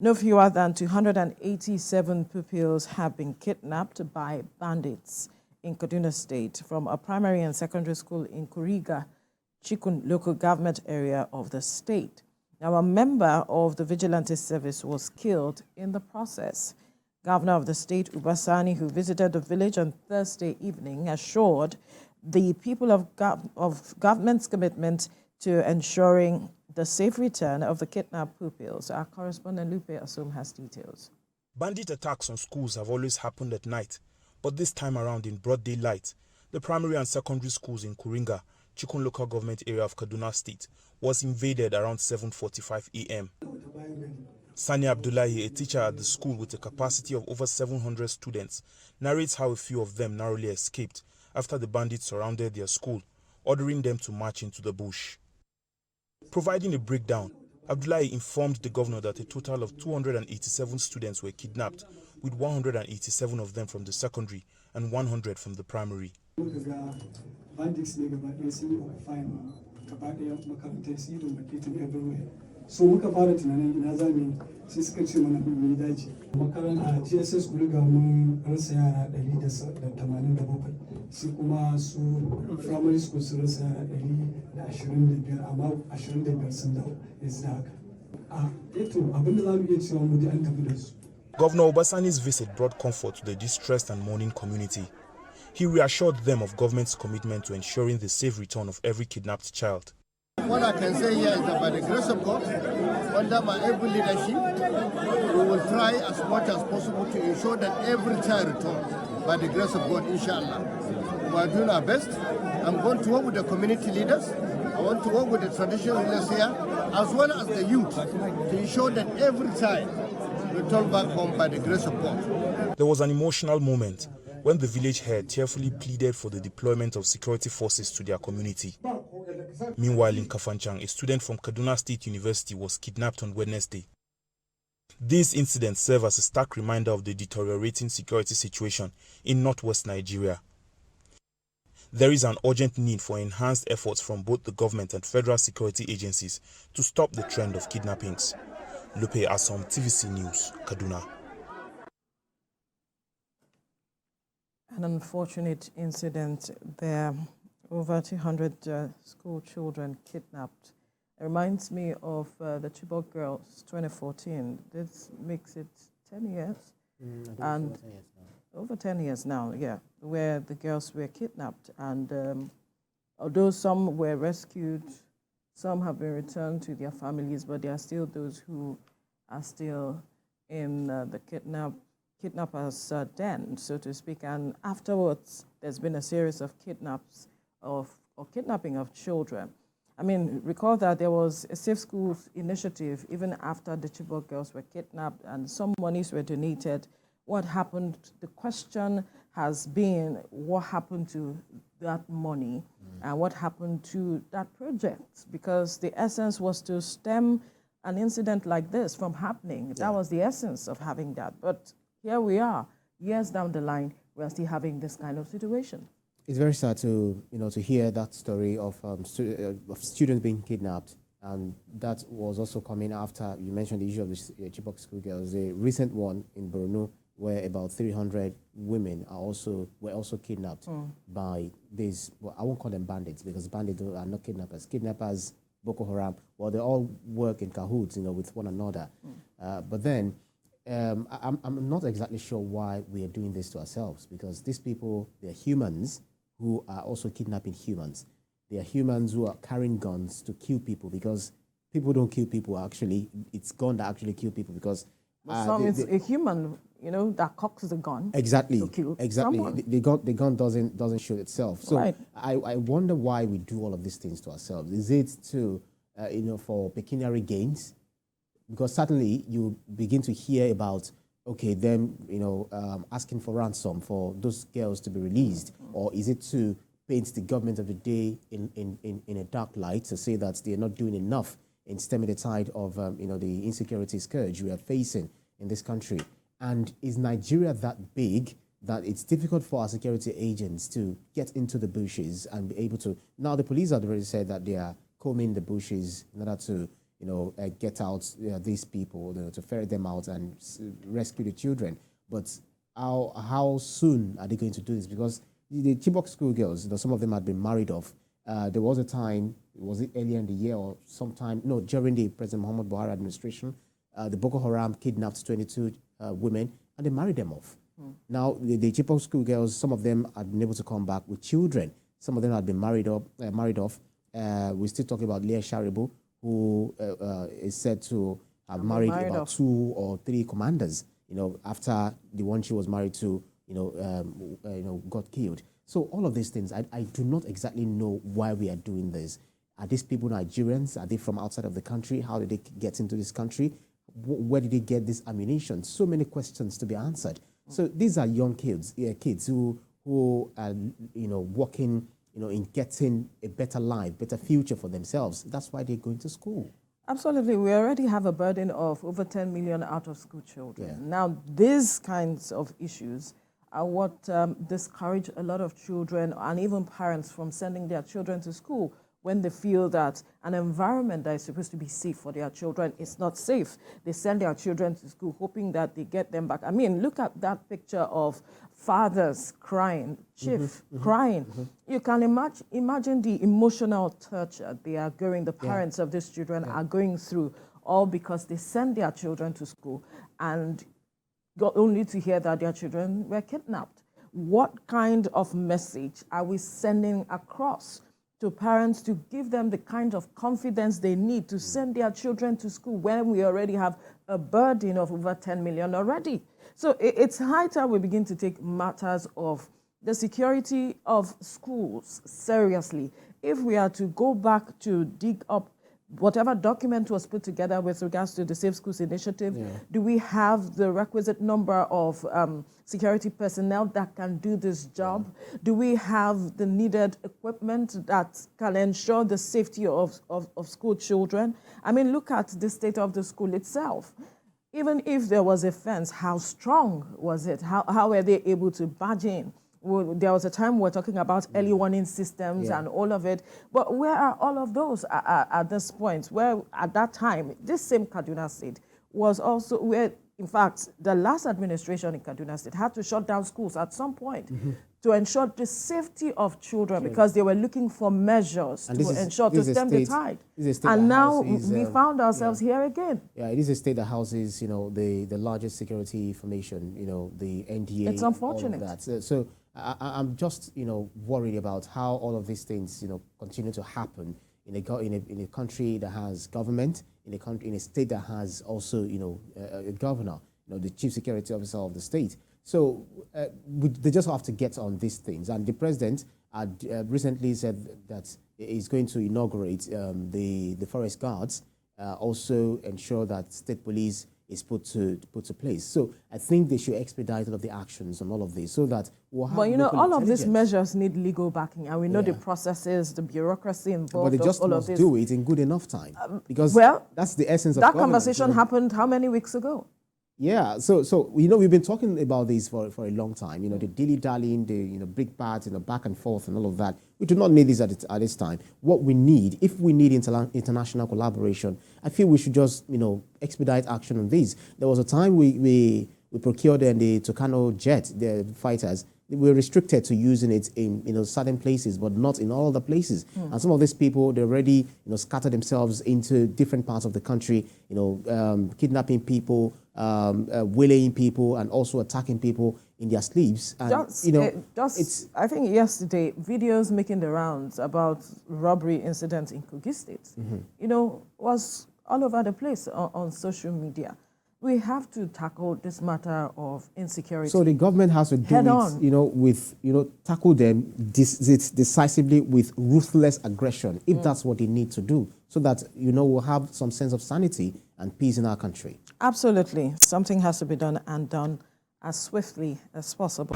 No fewer than 287 pupils have been kidnapped by bandits in Kaduna State from a primary and secondary school in Kuriga, Chikun local government area of the state. Now, a member of the vigilante service was killed in the process. Governor of the state, Uba Sani, who visited the village on Thursday evening, assured the people of government's commitment to ensuring the safe return of the kidnapped pupils. Our correspondent Lupe Asum has details. Bandit attacks on schools have always happened at night, but this time around in broad daylight. The primary and secondary schools in Kuriga, Chikun local government area of Kaduna State, was invaded around 7:45 a.m. Sani Abdullahi, a teacher at the school with a capacity of over 700 students, narrates how a few of them narrowly escaped after the bandits surrounded their school, ordering them to march into the bush. Providing a breakdown, Abdullahi informed the governor that a total of 287 students were kidnapped, with 187 of them from the secondary and 100 from the primary. So muka fara tunanin ina zamu sai suka ce mana mu daji makaranta GSS Kuriga mun rasa yara 187 sai kuma su primary school su rasa yara 125 amma 25 sun dawo yanzu da haka eto abinda zamu iya cewa mu ji an tafi da su. Governor Uba Sani's visit brought comfort to the distressed and mourning community. He reassured them of government's commitment to ensuring the safe return of every kidnapped child. What I can say here is that by the grace of God, under my able leadership, we will try as much as possible to ensure that every child returns. By the grace of God, inshallah. We are doing our best. I'm going to work with the community leaders. I want to work with the traditional leaders here, as well as the youth, to ensure that every child returns back home by the grace of God. There was an emotional moment when the village head tearfully pleaded for the deployment of security forces to their community. Meanwhile, in Kafanchang, a student from Kaduna State University was kidnapped on Wednesday. These incidents serve as a stark reminder of the deteriorating security situation in northwest Nigeria. There is an urgent need for enhanced efforts from both the government and federal security agencies to stop the trend of kidnappings. Lupe Asom, TVC News, Kaduna. An unfortunate incident there. Over 200 school children kidnapped. It reminds me of the Chibok girls, 2014. This makes it 10 years. And 10 years over 10 years now, yeah, where the girls were kidnapped. And although some were rescued, some have been returned to their families, but there are still those who are still in the kidnappers' den, so to speak. And afterwards, there's been a series of kidnapping of children. I mean, recall that there was a Safe Schools initiative even after the Chibok girls were kidnapped and some monies were donated. What happened? The question has been, what happened to that money and what happened to that project? Because the essence was to stem an incident like this from happening. That was the essence of having that. But here we are, years down the line, we're still having this kind of situation. It's very sad to hear that story of students being kidnapped, and that was also coming after you mentioned the issue of the Chibok schoolgirls. The recent one in Borno, where about 300 women were also kidnapped by these. Well, I won't call them bandits because bandits are not kidnappers. Kidnappers, Boko Haram, well, they all work in cahoots, with one another. But then. I'm not exactly sure why we are doing this to ourselves, because these people, they're humans who are also kidnapping humans. They are humans who are carrying guns to kill people, because people don't kill people, actually. It's gun that actually kill people, because... it's a human, that cocks the gun. Exactly. To kill exactly. someone. The gun doesn't shoot itself. So right. I wonder why we do all of these things to ourselves. Is it to, for pecuniary gains? Because certainly you begin to hear about, them, asking for ransom for those girls to be released, or is it to paint the government of the day in a dark light to say that they're not doing enough in stemming the tide of, the insecurity scourge we are facing in this country? And is Nigeria that big that it's difficult for our security agents to get into the bushes and be able to... Now, the police have already said that they are combing the bushes in order to get out these people, to ferret them out and rescue the children. But how soon are they going to do this? Because the Chibok schoolgirls, some of them had been married off. There was a time, was it earlier in the year or sometime, no, during the President Muhammad Buhari administration, the Boko Haram kidnapped 22 women and they married them off. Now, the Chibok schoolgirls, some of them had been able to come back with children. Some of them had been married off. We're still talking about Leah Sharibu, who is said to have married about 2 or 3 commanders, after the one she was married to, got killed. So all of these things, I do not exactly know why we are doing this. Are these people Nigerians? Are they from outside of the country? How did they get into this country? Where did they get this ammunition? So many questions to be answered. So these are young kids who are, working, in getting a better life, better future for themselves. That's why they're going to school. Absolutely. We already have a burden of over 10 million out-of-school children. Yeah. Now, these kinds of issues are what discourage a lot of children and even parents from sending their children to school when they feel that an environment that is supposed to be safe for their children is not safe. They send their children to school hoping that they get them back. I mean, look at that picture of fathers crying, chief crying. You can imagine the emotional torture the parents of these children are going through, all because they send their children to school and got only to hear that their children were kidnapped. What kind of message are we sending across to parents to give them the kind of confidence they need to send their children to school when we already have a burden of over 10 million already? So it's high time we begin to take matters of the security of schools seriously. If we are to go back to dig up whatever document was put together with regards to the Safe Schools Initiative, do we have the requisite number of security personnel that can do this job? Do we have the needed equipment that can ensure the safety of school children? I mean, look at the state of the school itself. Even if there was a fence, how strong was it? How were they able to barge in? Well, there was a time we're talking about early warning systems and all of it, but where are all of those at this point? Where at that time, this same Kaduna State was also where, in fact, the last administration in Kaduna State had to shut down schools at some point to ensure the safety of children because they were looking for measures to ensure to stem the tide. And now we found ourselves here again. Yeah, it is a state that houses, the largest security formation, the NDA. It's unfortunate. All of that. So I'm just, worried about how all of these things, continue to happen in a country that has government, in a state that has also, a governor, the chief security officer of the state. So they just have to get on these things. And the president had recently said that he's going to inaugurate the forest guards, also ensure that state police is put to place. So I think they should expedite all of the actions on all of this so that we'll have all of these measures need legal backing, and we know the processes, the bureaucry involved. But they just must do it in good enough time, because that's the essence of that conversation happened how many weeks ago? Yeah, so we've been talking about this for a long time. The dilly-dallying, the big bats, back and forth and all of that. We do not need this at this time. What we need, if we need international collaboration, I feel we should just expedite action on this. There was a time we procured the Tucano jet, the fighters. We're restricted to using it in certain places, but not in all the places. And some of these people, they already scatter themselves into different parts of the country. Kidnapping people, waylaying people, and also attacking people in their sleeps. And I think yesterday videos making the rounds about robbery incidents in Kogi State, was all over the place on social media. We have to tackle this matter of insecurity. So the government has to do tackle them decisively with ruthless aggression, if that's what they need to do, so that we'll have some sense of sanity and peace in our country. Absolutely, something has to be done and done as swiftly as possible.